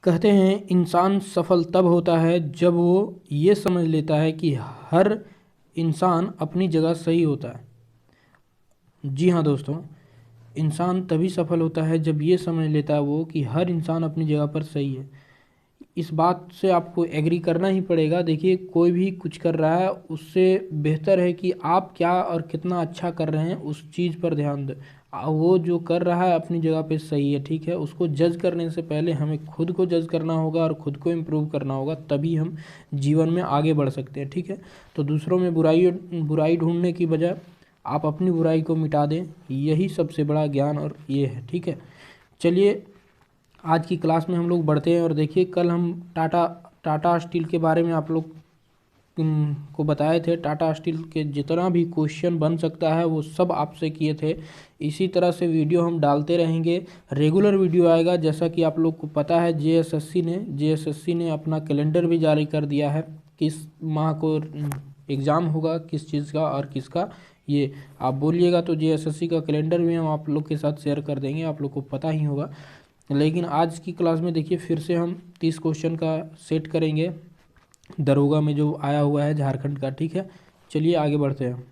कहते हैं इंसान सफल तब होता है जब वो ये समझ लेता है कि हर इंसान अपनी जगह सही होता है। जी हाँ दोस्तों, इंसान तभी सफल होता है जब ये समझ लेता है वो कि हर इंसान अपनी जगह पर सही है। इस बात से आपको एग्री करना ही पड़ेगा। देखिए, कोई भी कुछ कर रहा है उससे बेहतर है कि आप क्या और कितना अच्छा कर रहे हैं उस चीज़ पर ध्यान दें। वो जो कर रहा है अपनी जगह पे सही है, ठीक है। उसको जज करने से पहले हमें खुद को जज करना होगा और खुद को इम्प्रूव करना होगा, तभी हम जीवन में आगे बढ़ सकते हैं, ठीक है। तो दूसरों में बुराई ढूंढने की बजाय आप अपनी बुराई को मिटा दें, यही सबसे बड़ा ज्ञान और ये है, ठीक है। चलिए आज की क्लास में हम लोग बढ़ते हैं और देखिए, कल हम टाटा स्टील के बारे में आप लोग को बताए थे। टाटा स्टील के जितना भी क्वेश्चन बन सकता है वो सब आपसे किए थे। इसी तरह से वीडियो हम डालते रहेंगे, रेगुलर वीडियो आएगा। जैसा कि आप लोग को पता है, जेएसएससी ने अपना कैलेंडर भी जारी कर दिया है, किस माह को एग्ज़ाम होगा, किस चीज़ का और किसका। ये आप बोलिएगा तो जेएसएससी का कैलेंडर भी हम आप लोग के साथ शेयर कर देंगे, आप लोग को पता ही होगा। लेकिन आज की क्लास में देखिए, फिर से हम 30 क्वेश्चन का सेट करेंगे, दरोगा में जो आया हुआ है झारखंड का, ठीक है। चलिए आगे बढ़ते हैं।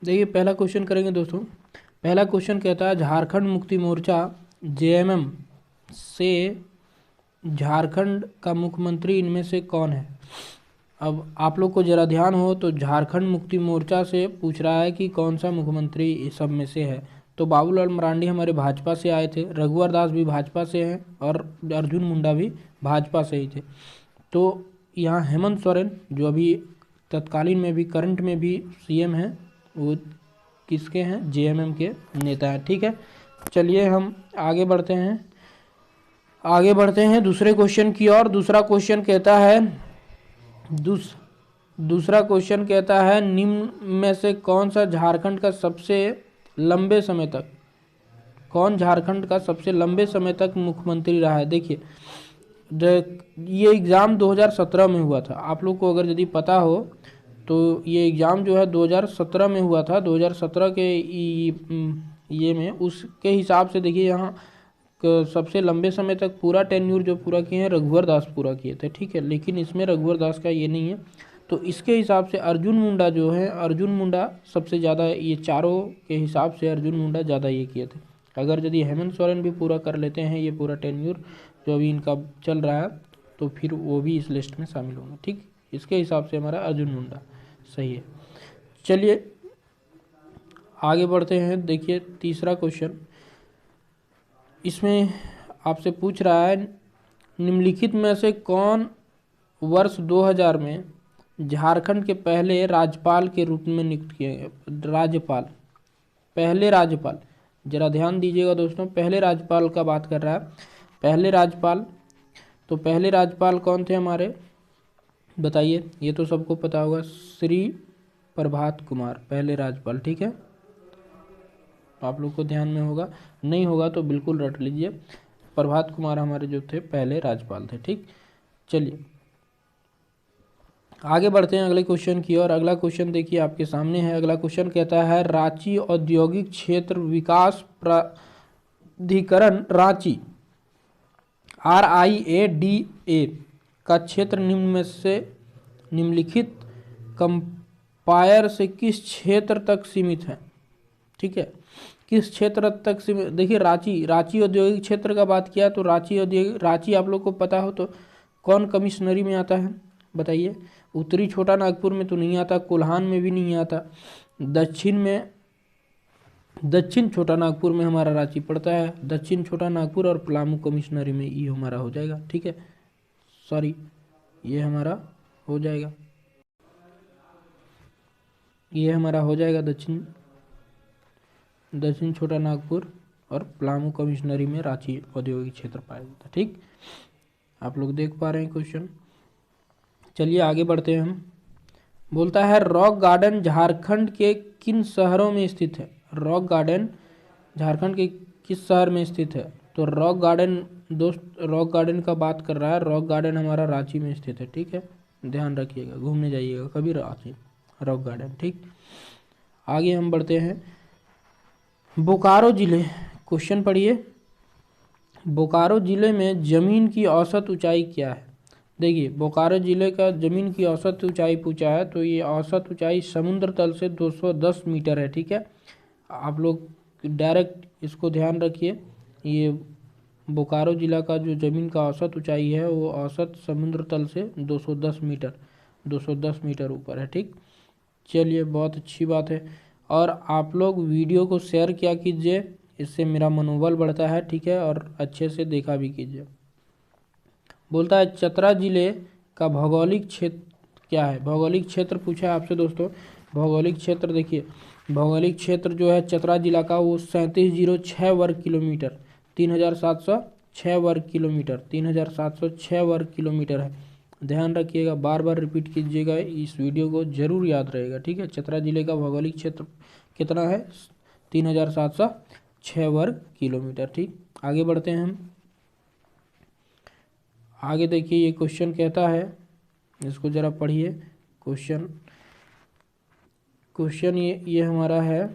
देखिए, पहला क्वेश्चन करेंगे दोस्तों। पहला क्वेश्चन कहता है, झारखंड मुक्ति मोर्चा जेएमएम से झारखंड का मुख्यमंत्री इनमें से कौन है। अब आप लोग को जरा ध्यान हो तो झारखंड मुक्ति मोर्चा से पूछ रहा है कि कौन सा मुख्यमंत्री इस सब में से है। तो बाबूलाल मरांडी हमारे भाजपा से आए थे, रघुवर दास भी भाजपा से हैं और अर्जुन मुंडा भी भाजपा से ही थे। तो यहाँ हेमंत सोरेन जो अभी तत्कालीन में भी करंट में भी सीएम हैं, वो किसके हैं, जेएमएम के नेता हैं, ठीक है। चलिए हम आगे बढ़ते हैं दूसरे क्वेश्चन की ओर। दूसरा क्वेश्चन कहता है, निम्न में से कौन झारखंड का सबसे लंबे समय तक मुख्यमंत्री रहा है। देखिए, ये एग्ज़ाम 2017 में हुआ था। आप लोग को अगर यदि पता हो तो ये एग्ज़ाम जो है 2017 में हुआ था। 2017 के ये में उसके हिसाब से देखिए, यहाँ सबसे लंबे समय तक पूरा टेन्यूर जो पूरा किए हैं रघुवर दास पूरा किए थे, ठीक है। लेकिन इसमें रघुवर दास का ये नहीं है, तो इसके हिसाब से अर्जुन मुंडा सबसे ज़्यादा, ये चारों के हिसाब से अर्जुन मुंडा ज़्यादा ये किए थे। अगर यदि हेमंत सोरेन भी पूरा कर लेते हैं ये पूरा टेन्यूर जो अभी इनका चल रहा है, तो फिर वो भी इस लिस्ट में शामिल होंगे, ठीक। इसके हिसाब से हमारा अर्जुन मुंडा सही है। चलिए आगे बढ़ते हैं। देखिए तीसरा क्वेश्चन, इसमें आपसे पूछ रहा है, निम्नलिखित में से कौन वर्ष 2000 में झारखंड के पहले राज्यपाल के रूप में नियुक्त किए गए। पहले राज्यपाल, जरा ध्यान दीजिएगा दोस्तों, पहले राज्यपाल का बात कर रहा है। पहले राज्यपाल कौन थे हमारे, बताइए। ये तो सबको पता होगा, श्री प्रभात कुमार पहले राज्यपाल, ठीक है। आप लोग को ध्यान में होगा, नहीं होगा तो बिल्कुल रट लीजिए। प्रभात कुमार हमारे जो थे पहले राज्यपाल थे, ठीक। चलिए आगे बढ़ते हैं अगले क्वेश्चन की ओर। अगला क्वेश्चन देखिए आपके सामने है। अगला क्वेश्चन कहता है, रांची औद्योगिक क्षेत्र विकास प्राधिकरण रांची RIADA का क्षेत्र निम्नलिखित कंपायर से किस क्षेत्र तक सीमित है, ठीक है। किस क्षेत्र तक सीमित, देखिए रांची औद्योगिक क्षेत्र का बात किया तो रांची आप लोग को पता हो तो कौन कमिश्नरी में आता है, बताइए। उत्तरी छोटा नागपुर में तो नहीं आता, कोल्हान में भी नहीं आता, दक्षिण छोटा नागपुर में हमारा रांची पड़ता है। दक्षिण छोटा नागपुर और पलामू कमिश्नरी में ये हमारा हो जाएगा, ठीक है। सॉरी, ये हमारा हो जाएगा, दक्षिण छोटा नागपुर और पलामू कमिश्नरी में रांची औद्योगिक क्षेत्र पाया जाता है, ठीक। आप लोग देख पा रहे हैं क्वेश्चन। चलिए आगे बढ़ते हैं हम। बोलता है, रॉक गार्डन झारखंड के किन शहरों में स्थित है। रॉक गार्डन झारखंड के किस शहर में स्थित है। तो रॉक गार्डन दोस्त, रॉक गार्डन का बात कर रहा है। रॉक गार्डन हमारा रांची में स्थित है, ठीक है, ध्यान रखिएगा, घूमने जाइएगा कभी रांची, रॉक गार्डन, ठीक। आगे हम बढ़ते हैं। बोकारो जिले, क्वेश्चन पढ़िए। बोकारो जिले में ज़मीन की औसत ऊंचाई क्या है? देखिए, बोकारो जिले का ज़मीन की औसत ऊंचाई पूछा है, तो ये औसत ऊंचाई समुद्र तल से 210 मीटर है, ठीक है। आप लोग डायरेक्ट इसको ध्यान रखिए, ये बोकारो जिला का जो ज़मीन का औसत ऊंचाई है वो औसत समुद्र तल से 210 मीटर ऊपर है, ठीक। चलिए, बहुत अच्छी बात है। और आप लोग वीडियो को शेयर किया कीजिए, इससे मेरा मनोबल बढ़ता है, ठीक है, और अच्छे से देखा भी कीजिए। बोलता है चतरा जिले का भौगोलिक क्षेत्र क्या है? भौगोलिक क्षेत्र पूछा है आपसे दोस्तों। भौगोलिक क्षेत्र देखिए, भौगोलिक क्षेत्र जो है चतरा जिला का वो 3706 वर्ग किलोमीटर, 3706 वर्ग किलोमीटर, 3706 वर्ग किलोमीटर है। ध्यान रखिएगा, बार बार रिपीट कीजिएगा, इस वीडियो को जरूर याद रहेगा, ठीक है। चतरा जिले का भौगोलिक क्षेत्र कितना है? 3706 वर्ग किलोमीटर, ठीक। आगे बढ़ते हैं हम। आगे देखिए, ये क्वेश्चन कहता है, इसको जरा पढ़िए। क्वेश्चन क्वेश्चन ये हमारा है,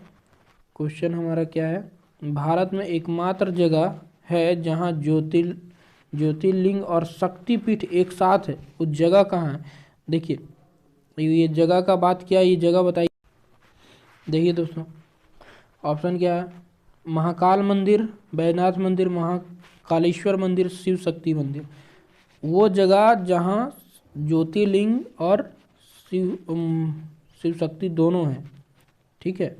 क्वेश्चन हमारा क्या है? भारत में एकमात्र जगह है जहाँ ज्योतिर्लिंग और शक्तिपीठ एक साथ है, उस जगह कहाँ है? देखिए, ये जगह का बात किया, ये जगह बताइए। देखिए दोस्तों, ऑप्शन क्या है? महाकाल मंदिर, बैजनाथ मंदिर, महाकालेश्वर मंदिर, शिव शक्ति मंदिर। वो जगह जहाँ ज्योतिर्लिंग और शिव शक्ति दोनों हैं, ठीक है।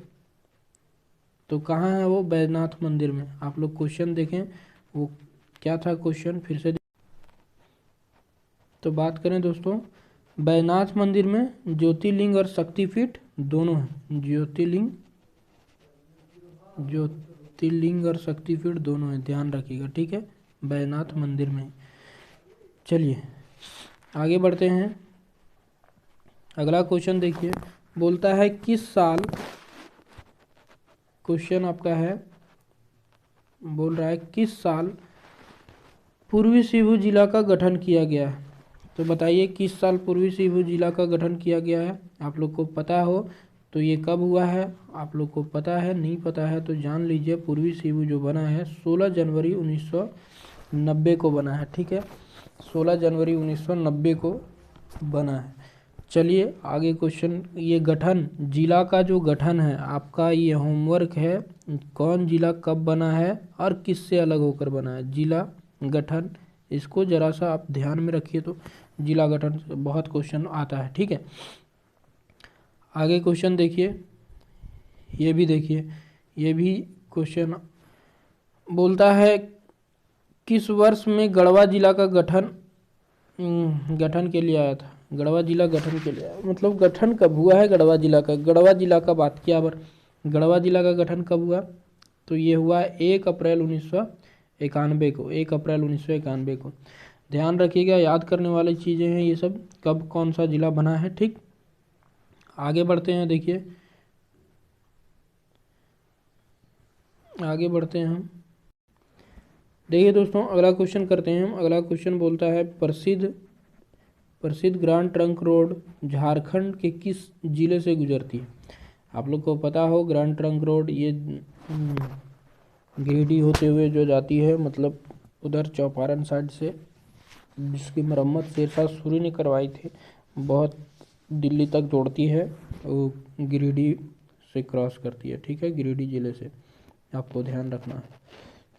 तो कहाँ है वो? बैजनाथ मंदिर में। आप लोग क्वेश्चन देखें, वो क्या था क्वेश्चन, फिर से तो बात करें दोस्तों, बैजनाथ मंदिर में ज्योतिर्लिंग और शक्तिपीठ दोनों हैं। ज्योतिर्लिंग और शक्तिपीठ दोनों हैं, ध्यान रखिएगा, ठीक है, बैजनाथ मंदिर में। चलिए आगे बढ़ते हैं। अगला क्वेश्चन देखिए, बोलता है किस साल, क्वेश्चन आपका है, बोल रहा है किस साल पूर्वी सिंहभूम जिला का गठन किया गया है? तो बताइए किस साल पूर्वी सिंहभूम जिला का गठन किया गया है? आप लोग को पता हो तो ये कब हुआ है? आप लोग को पता है, नहीं पता है तो जान लीजिए। पूर्वी सिंहभूम जो बना है 16 जनवरी 1990 को बना है, ठीक है, 16 जनवरी 1990 को बना है। चलिए आगे क्वेश्चन, ये गठन, जिला का जो गठन है आपका, ये होमवर्क है, कौन जिला कब बना है और किससे अलग होकर बना है? जिला गठन, इसको जरा सा आप ध्यान में रखिए, तो जिला गठन से बहुत क्वेश्चन आता है, ठीक है। आगे क्वेश्चन देखिए, ये भी देखिए, ये भी क्वेश्चन बोलता है किस वर्ष में गढ़वा जिला का गठन के लिए आया था? गढ़वा जिला गठन के लिए आया, मतलब गठन कब हुआ है गढ़वा जिला का? गढ़वा जिला का बात किया, पर गढ़वा जिला का गठन कब हुआ? तो ये हुआ 1 अप्रैल 1991 को, 1 अप्रैल 1991 को। ध्यान रखिएगा, याद करने वाली चीज़ें हैं ये सब, कब कौन सा जिला बना है, ठीक। आगे बढ़ते हैं, देखिए आगे बढ़ते हैं हम। देखिए दोस्तों, अगला क्वेश्चन करते हैं हम। अगला क्वेश्चन बोलता है प्रसिद्ध ग्रांड ट्रंक रोड झारखंड के किस जिले से गुजरती है? आप लोग को पता हो, ग्रांड ट्रंक रोड ये गिरिडीह होते हुए जो जाती है, मतलब उधर चौपारण साइड से, जिसकी मरम्मत शेरशाह सूरी ने करवाई थी, बहुत दिल्ली तक जोड़ती है, वो गिरिडीह से क्रॉस करती है, ठीक है, गिरिडीह जिले से, आपको ध्यान रखना है।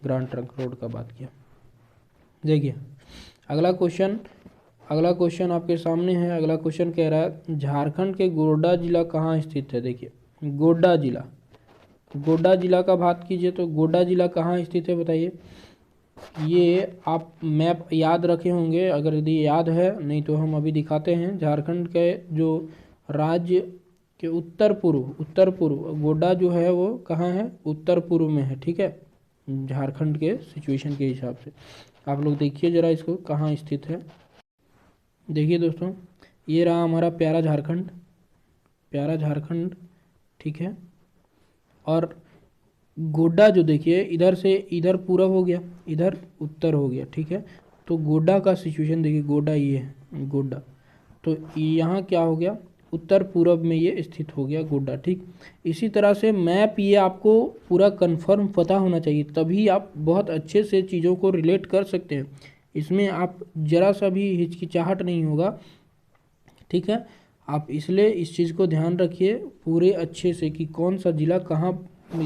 ग्रांड ट्रंक रोड का बात किया। देखिए अगला क्वेश्चन आपके सामने है। अगला क्वेश्चन कह रहा है झारखंड के गोड्डा जिला कहाँ स्थित है? देखिए, गोड्डा जिला का बात कीजिए तो गोड्डा जिला कहाँ स्थित है बताइए। ये आप मैप याद रखे होंगे, अगर यदि याद है, नहीं तो हम अभी दिखाते हैं। झारखंड के जो राज्य के उत्तर पूर्व गोड्डा जो है वो कहाँ है? उत्तर पूर्व में है, ठीक है, झारखंड के सिचुएशन के हिसाब से। आप लोग देखिए जरा इसको कहाँ स्थित है। देखिए दोस्तों, ये रहा हमारा प्यारा झारखंड, ठीक है। और गोड्डा जो देखिए इधर से इधर पूरब हो गया, इधर उत्तर हो गया, ठीक है। तो गोड्डा का सिचुएशन देखिए, गोड्डा ये है गोड्डा, तो यहाँ क्या हो गया, उत्तर पूरब में ये स्थित हो गया गोड्डा, ठीक। इसी तरह से मैप ये आपको पूरा कंफर्म पता होना चाहिए, तभी आप बहुत अच्छे से चीज़ों को रिलेट कर सकते हैं। इसमें आप ज़रा सा भी हिचकिचाहट नहीं होगा, ठीक है। आप इसलिए इस चीज़ को ध्यान रखिए पूरे अच्छे से कि कौन सा ज़िला कहाँ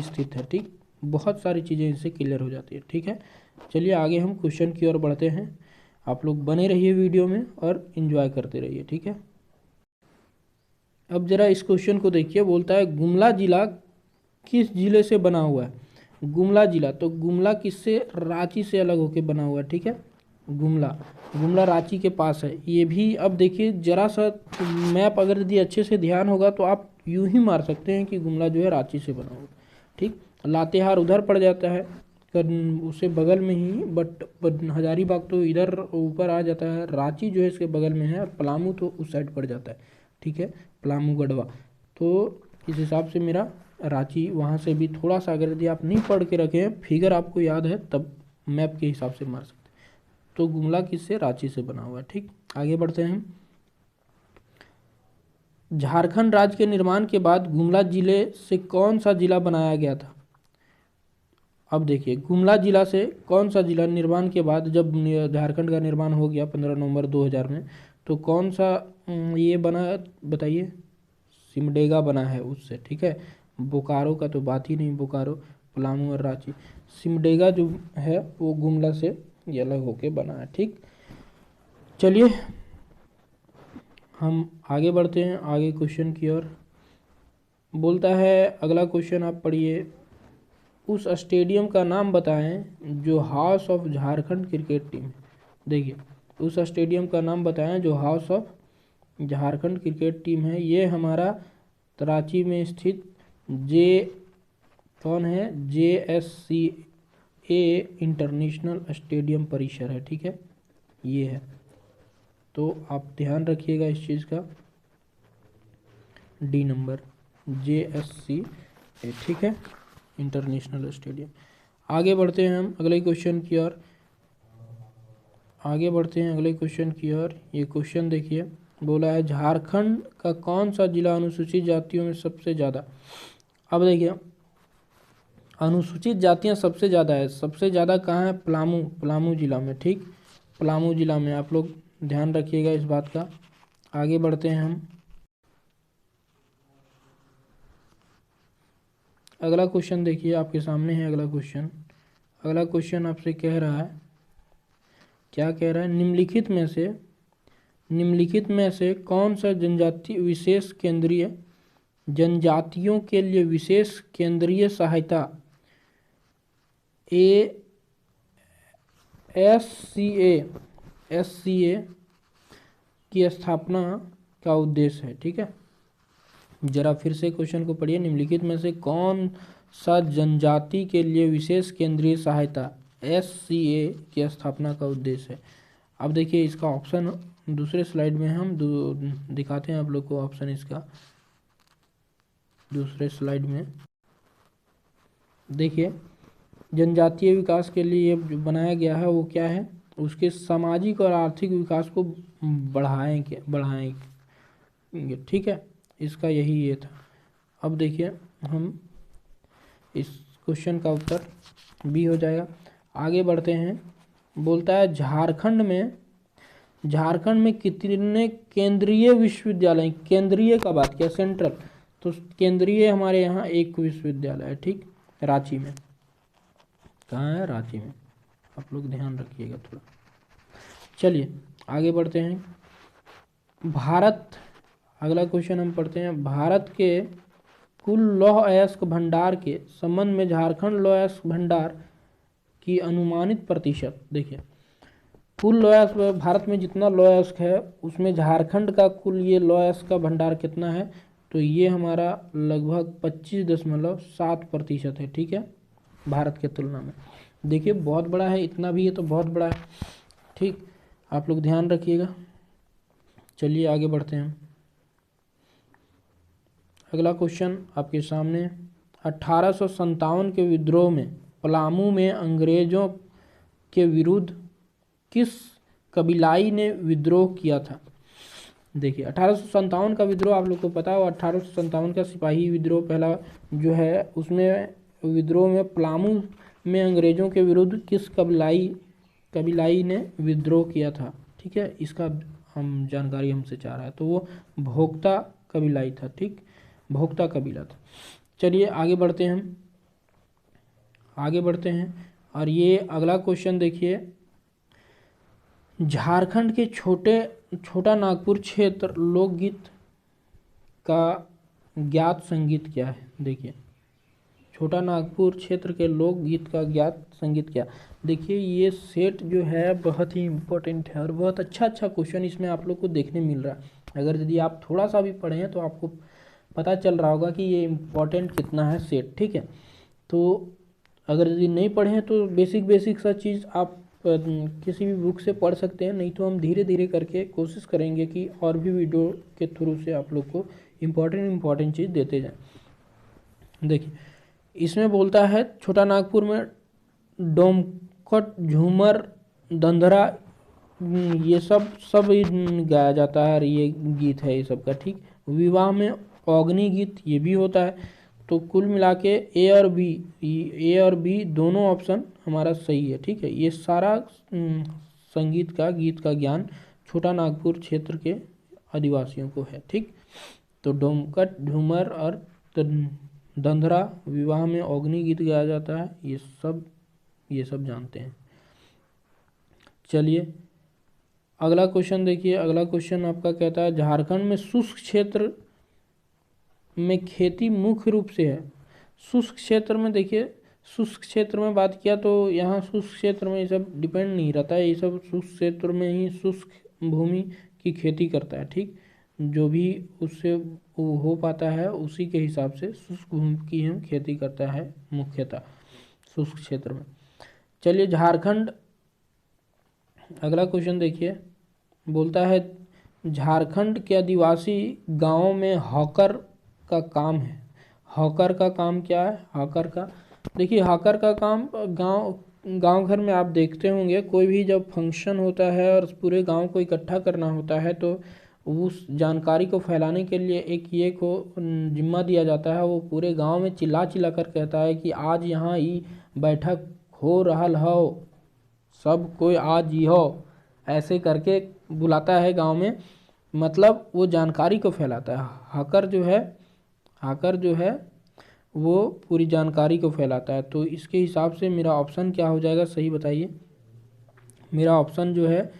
स्थित है, ठीक। बहुत सारी चीज़ें इससे क्लियर हो जाती है, ठीक है। चलिए आगे हम क्वेश्चन की ओर बढ़ते हैं। आप लोग बने रहिए वीडियो में और इन्जॉय करते रहिए, ठीक है। अब जरा इस क्वेश्चन को देखिए, बोलता है गुमला जिला किस जिले से बना हुआ है। गुमला जिला, तो गुमला किससे, रांची से अलग होकर बना हुआ है, ठीक है। गुमला, गुमला रांची के पास है ये भी। अब देखिए जरा सा मैप अगर यदि अच्छे से ध्यान होगा तो आप यूं ही मार सकते हैं कि गुमला जो है रांची से बना हुआ, ठीक। लातेहार उधर पड़ जाता है उससे बगल में ही, बट हजारीबाग तो इधर ऊपर आ जाता है, रांची जो है इसके बगल में है, और पलामू तो उस साइड पड़ जाता है, ठीक है, पलामू गढ़वा। तो इस हिसाब से मेरा रांची वहाँ से भी थोड़ा सा, अगर यदि आप नहीं पढ़ के रखे हैं, फिगर आपको याद है तब मैप के हिसाब से मार सकते हैं। तो गुमला किससे, रांची से बना हुआ है, ठीक। आगे बढ़ते हैं। झारखंड राज्य के निर्माण के बाद गुमला जिले से कौन सा जिला बनाया गया था। अब देखिए गुमला जिला से कौन सा जिला निर्माण के बाद, जब झारखंड का निर्माण हो गया 15 नवंबर 2000 में, तो कौन सा ये बना बताइए, सिमडेगा बना है उससे, ठीक है। बोकारो का तो बात ही नहीं, बोकारो, पलामू और रांची, सिमडेगा जो है वो गुमला से ये अलग होके बना है, ठीक। चलिए हम आगे बढ़ते हैं, आगे क्वेश्चन की ओर। बोलता है अगला क्वेश्चन आप पढ़िए, उस स्टेडियम का नाम बताएं जो house of Jharkhand cricket team. देखिए उस स्टेडियम का नाम बताएं जो house of Jharkhand cricket team है। ये हमारा रांची में स्थित जे कौन है, JSCA इंटरनेशनल स्टेडियम परिसर है, ठीक है, ये है। तो आप ध्यान रखिएगा इस चीज़ का, डी नंबर JSCA, ठीक है, इंटरनेशनल स्टेडियम। आगे बढ़ते हैं हम अगले क्वेश्चन की ओर, आगे बढ़ते हैं अगले क्वेश्चन की ओर। ये क्वेश्चन देखिए, बोला है झारखंड का कौन सा जिला अनुसूचित जातियों में सबसे ज़्यादा। अब देखिए अनुसूचित जातियां सबसे ज़्यादा है, सबसे ज़्यादा कहाँ है, पलामू, पलामू जिला में, ठीक, पलामू जिला में। आप लोग ध्यान रखिएगा इस बात का। आगे बढ़ते हैं हम, अगला क्वेश्चन देखिए आपके सामने है अगला क्वेश्चन। अगला क्वेश्चन आपसे कह रहा है, क्या कह रहा है, निम्नलिखित में से कौन सा जनजाति विशेष केंद्रीय, जनजातियों के लिए विशेष केंद्रीय सहायता SCA की स्थापना का उद्देश्य है, ठीक है। जरा फिर से क्वेश्चन को पढ़िए, निम्नलिखित में से कौन सा जनजाति के लिए विशेष केंद्रीय सहायता SCA की स्थापना का उद्देश्य है। अब देखिए इसका ऑप्शन दूसरे स्लाइड में हम दिखाते हैं आप लोग को, ऑप्शन इसका दूसरे स्लाइड में देखिए। जनजातीय विकास के लिए जो बनाया गया है वो क्या है, उसके सामाजिक और आर्थिक विकास को बढ़ाएंगे, ठीक है, इसका यही ये था। अब देखिए हम इस क्वेश्चन का उत्तर बी हो जाएगा। आगे बढ़ते हैं, बोलता है झारखंड में कितने केंद्रीय विश्वविद्यालय, केंद्रीय का बात किया, सेंट्रल, तो केंद्रीय हमारे यहाँ एक विश्वविद्यालय है, ठीक, रांची में। कहाँ है, रांची में, आप लोग ध्यान रखिएगा थोड़ा। चलिए आगे बढ़ते हैं। अगला क्वेश्चन हम पढ़ते हैं, भारत के कुल लौह अयस्क भंडार के संबंध में झारखंड लौह अयस्क भंडार की अनुमानित प्रतिशत। देखिए कुल लौह अयस्क, भारत में जितना लौह अयस्क है उसमें झारखंड का कुल ये लौह अयस्क का भंडार कितना है, तो ये हमारा लगभग 25.7% है, ठीक है, भारत के तुलना में। देखिए बहुत बड़ा है, इतना भी है तो बहुत बड़ा है, ठीक, आप लोग ध्यान रखिएगा। चलिए आगे बढ़ते हैं, अगला क्वेश्चन आपके सामने। 1857 के विद्रोह में पलामू में अंग्रेजों के विरुद्ध किस कबीलाई ने विद्रोह किया था? देखिए 1857 का विद्रोह आप लोग को पता हो, 1857 का सिपाही विद्रोह पहला जो है, उसमें विद्रोह में पलामू में अंग्रेजों के विरुद्ध किस कबीलाई ने विद्रोह किया था। ठीक है, इसका हम जानकारी हमसे चाह रहा है, तो वो भोक्ता कबीलाई था। ठीक, भोक्ता कबीला था। चलिए आगे बढ़ते हैं और ये अगला क्वेश्चन देखिए, झारखंड के छोटा नागपुर क्षेत्र लोकगीत का ज्ञात संगीत क्या है? देखिए छोटा नागपुर क्षेत्र के लोकगीत का ज्ञात संगीत क्या? देखिए ये सेट जो है बहुत ही इम्पोर्टेंट है और बहुत अच्छा क्वेश्चन इसमें आप लोग को देखने मिल रहा है। अगर यदि आप थोड़ा सा भी पढ़े हैं तो आपको पता चल रहा होगा कि ये इम्पोर्टेंट कितना है सेट। ठीक है, तो अगर यदि नहीं पढ़े हैं तो बेसिक सा चीज़ आप किसी भी बुक से पढ़ सकते हैं, नहीं तो हम धीरे धीरे करके कोशिश करेंगे कि और भी वीडियो के थ्रू से आप लोग को इम्पोर्टेंट चीज़ देते जाएं। देखिए इसमें बोलता है छोटा नागपुर में डोमकट, झूमर, दंधरा, ये सब गाया जाता है और ये गीत है ये सब का। ठीक, विवाह में अग्नि गीत ये भी होता है। तो कुल मिला के ए और बी दोनों ऑप्शन हमारा सही है। ठीक है, ये सारा संगीत का गीत का ज्ञान छोटा नागपुर क्षेत्र के आदिवासियों को है। ठीक, तो डोमकट, झूमर और दंधरा, विवाह में अग्नि गीत गाया जाता है, ये सब जानते हैं। चलिए अगला क्वेश्चन देखिए, अगला क्वेश्चन आपका कहता है झारखंड में शुष्क क्षेत्र में खेती मुख्य रूप से है। शुष्क क्षेत्र में, देखिए शुष्क क्षेत्र में बात किया तो यहाँ शुष्क क्षेत्र में ये सब डिपेंड नहीं रहता है, ये सब शुष्क क्षेत्र में ही शुष्क भूमि की खेती करता है। ठीक, जो भी उससे हो पाता है उसी के हिसाब से शुष्क भूमि की हम खेती करता है मुख्यतः शुष्क क्षेत्र में। चलिए झारखंड, अगला क्वेश्चन देखिए, बोलता है झारखंड के आदिवासी गांवों में हॉकर का काम है। हॉकर का काम क्या है? हॉकर का, देखिए हॉकर का काम गांव घर में आप देखते होंगे, कोई भी जब फंक्शन होता है और पूरे गांव को इकट्ठा करना होता है तो उस जानकारी को फैलाने के लिए एक ये को जिम्मा दिया जाता है। वो पूरे गांव में चिल्ला कर कहता है कि आज यहाँ ही बैठक हो रहल हो, सब कोई आज ही हो, ऐसे करके बुलाता है गांव में, मतलब वो जानकारी को फैलाता है। हाकर जो है वो पूरी जानकारी को फैलाता है। तो इसके हिसाब से मेरा ऑप्शन क्या हो जाएगा, सही बताइए। मेरा ऑप्शन जो है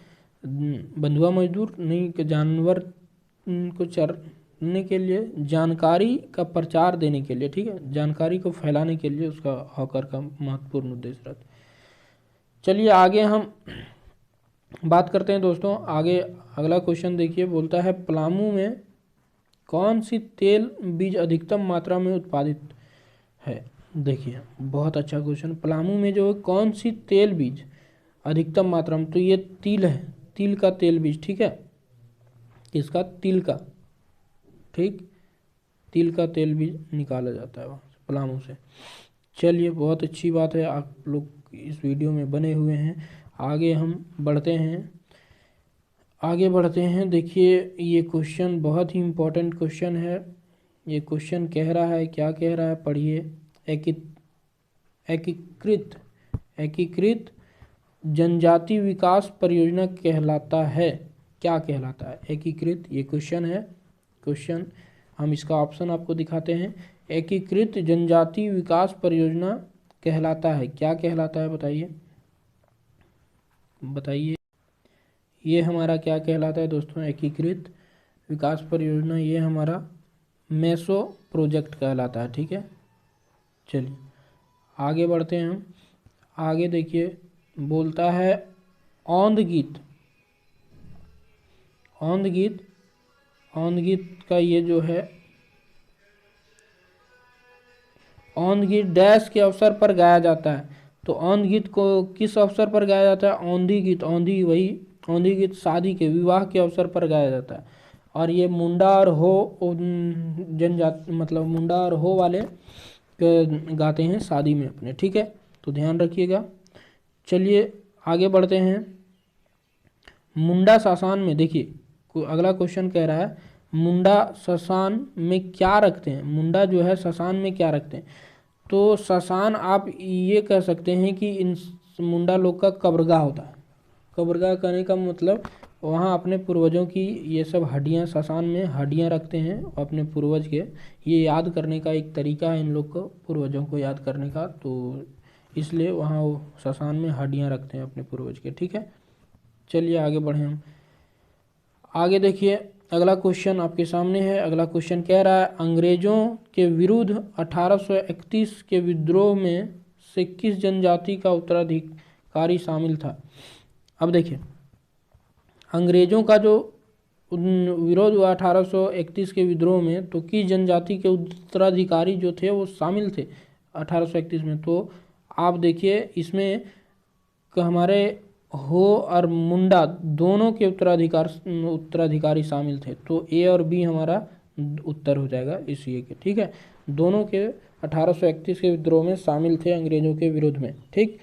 बंधुआ मजदूर नहीं, कि जानवर को चरने के लिए, जानकारी का प्रचार देने के लिए। ठीक है, जानकारी को फैलाने के लिए उसका हॉकर का महत्वपूर्ण उद्देश्य रहता है। चलिए आगे हम बात करते हैं दोस्तों। आगे अगला क्वेश्चन देखिए, बोलता है पलामू में कौन सी तेल बीज अधिकतम मात्रा में उत्पादित है? देखिए बहुत अच्छा क्वेश्चन। पलामू में जो कौन सी तेल बीज अधिकतम मात्रा में, तो ये तिल है, तिल का तेल बीज। ठीक है, किसका? तिल का। ठीक, तिल का तेल बीज निकाला जाता है वहाँ से, पलामू से। चलिए बहुत अच्छी बात है, आप लोग इस वीडियो में बने हुए हैं। आगे हम बढ़ते हैं। देखिए ये क्वेश्चन बहुत ही इम्पोर्टेंट क्वेश्चन है। ये क्वेश्चन कह रहा है, क्या कह रहा है, पढ़िए। एकीकृत जनजाति विकास परियोजना कहलाता है, क्या कहलाता है? एकीकृत, ये क्वेश्चन है। क्वेश्चन हम इसका ऑप्शन आपको दिखाते हैं। एकीकृत जनजाति विकास परियोजना कहलाता है, क्या कहलाता है? बताइए। ये हमारा क्या कहलाता है दोस्तों? एकीकृत विकास परियोजना, ये हमारा मेसो प्रोजेक्ट कहलाता है। ठीक है, चलिए आगे बढ़ते हैं हम। आगे देखिए, बोलता है औंध गीत का ये जो है, औंध गीत डैश के अवसर पर गाया जाता है। तो औंध गीत को किस अवसर पर गाया जाता है? औंधी गीत शादी के, विवाह के अवसर पर गाया जाता है। और ये मुंडा और हो जनजाति, मतलब मुंडा और हो वाले गाते हैं शादी में अपने, ठीक है, तो ध्यान रखिएगा। चलिए आगे बढ़ते हैं। मुंडा सासान में देखिए अगला क्वेश्चन कह रहा है मुंडा सासान में क्या रखते हैं, मुंडा जो है सासान में क्या रखते हैं। तो सासान आप ये कह सकते हैं कि इन मुंडा लोग का कब्रगाह होता है। कब्रगाह करने का मतलब वहाँ अपने पूर्वजों की ये सब हड्डियाँ, सासान में हड्डियाँ रखते हैं अपने पूर्वज के, ये याद करने का एक तरीका है इन लोग को, पूर्वजों को याद करने का, तो इसलिए वहाँ वो सासान में हड्डियाँ रखते हैं अपने पूर्वज के, ठीक है। चलिए आगे बढ़ें हम। आगे देखिए अगला क्वेश्चन आपके सामने है। अगला क्वेश्चन कह रहा है अंग्रेजों के विरुद्ध 1831 के विद्रोह में से किस जनजाति का उत्तराधिकारी शामिल था। अब देखिए अंग्रेजों का जो विरोध हुआ 1831 के विद्रोह में, तो किस जनजाति के उत्तराधिकारी जो थे वो शामिल थे 1831 में। तो आप देखिए इसमें हमारे हो और मुंडा दोनों के उत्तराधिकारी शामिल थे, तो ए और बी हमारा उत्तर हो जाएगा इस ये के, ठीक है। दोनों के 1831 के विद्रोह में शामिल थे अंग्रेजों के विरोध में, ठीक,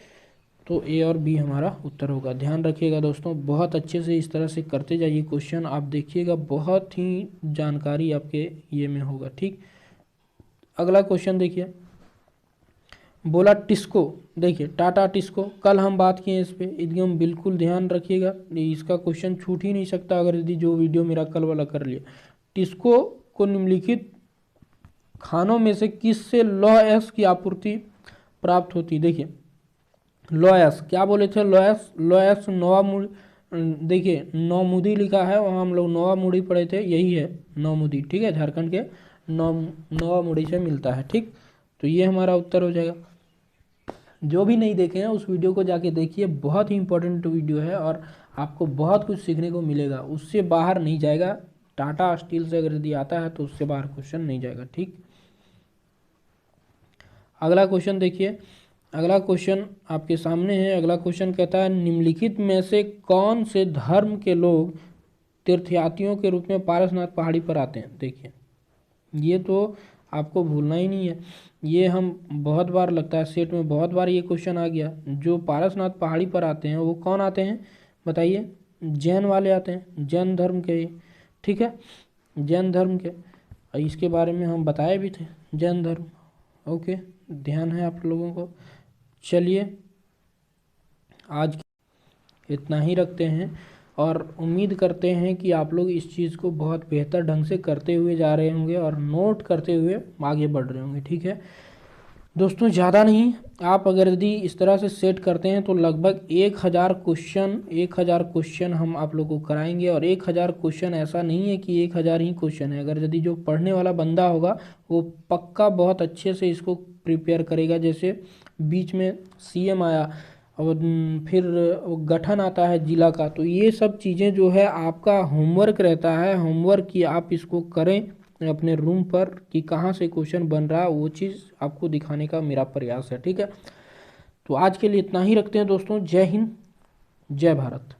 तो ए और बी हमारा उत्तर होगा। ध्यान रखिएगा दोस्तों, बहुत अच्छे से इस तरह से करते जाइए क्वेश्चन, आप देखिएगा बहुत ही जानकारी आपके ये में होगा, ठीक। अगला क्वेश्चन देखिए, बोला टिस्को, देखिए टाटा टिस्को, कल हम बात किए इस पे, एकदम बिल्कुल ध्यान रखिएगा, इसका क्वेश्चन छूट ही नहीं सकता अगर यदि जो वीडियो मेरा कल वाला कर लिया। टिस्को को निम्नलिखित खानों में से किस से लौह अयस्क की आपूर्ति प्राप्त होती। देखिए लौह अयस्क क्या बोले थे, लौह अयस्क नौवामुड़ी, देखिए नौमुदी लिखा है, वहाँ हम लोग नौवामुड़ी पढ़े थे, यही है नौमुदी, ठीक है, झारखंड के नौवामुड़ी से मिलता है, ठीक, तो ये हमारा उत्तर हो जाएगा। जो भी नहीं देखे हैं उस वीडियो को जाके देखिए, बहुत ही इंपॉर्टेंट वीडियो है और आपको बहुत कुछ सीखने को मिलेगा, उससे बाहर नहीं जाएगा। टाटा स्टील से अगर यदि आता है तो उससे बाहर क्वेश्चन नहीं जाएगा, ठीक। अगला क्वेश्चन देखिए, अगला क्वेश्चन आपके सामने है। अगला क्वेश्चन कहता है निम्नलिखित में से कौन से धर्म के लोग तीर्थयात्रियों के रूप में पारसनाथ पहाड़ी पर आते हैं। देखिए ये तो आपको भूलना ही नहीं है, ये हम बहुत बार लगता है सेट में बहुत बार ये क्वेश्चन आ गया। जो पारसनाथ पहाड़ी पर आते हैं वो कौन आते हैं बताइए, जैन वाले आते हैं, जैन धर्म के, ठीक है, जैन धर्म के, इसके बारे में हम बताए भी थे, जैन धर्म, ओके, ध्यान है आप लोगों को। चलिए आज इतना ही रखते हैं और उम्मीद करते हैं कि आप लोग इस चीज़ को बहुत बेहतर ढंग से करते हुए जा रहे होंगे और नोट करते हुए आगे बढ़ रहे होंगे, ठीक है दोस्तों। ज़्यादा नहीं, आप अगर यदि इस तरह से सेट करते हैं तो लगभग 1000 क्वेश्चन हम आप लोगों को कराएंगे। और 1000 क्वेश्चन ऐसा नहीं है कि 1000 ही क्वेश्चन है, अगर यदि जो पढ़ने वाला बंदा होगा वो पक्का बहुत अच्छे से इसको प्रिपेयर करेगा। जैसे बीच में सीएम आया और फिर गठन आता है जिला का, तो ये सब चीज़ें जो है आपका होमवर्क रहता है, होमवर्क कि आप इसको करें अपने रूम पर कि कहाँ से क्वेश्चन बन रहा है, वो चीज़ आपको दिखाने का मेरा प्रयास है, ठीक है। तो आज के लिए इतना ही रखते हैं दोस्तों। जय हिंद, जय भारत।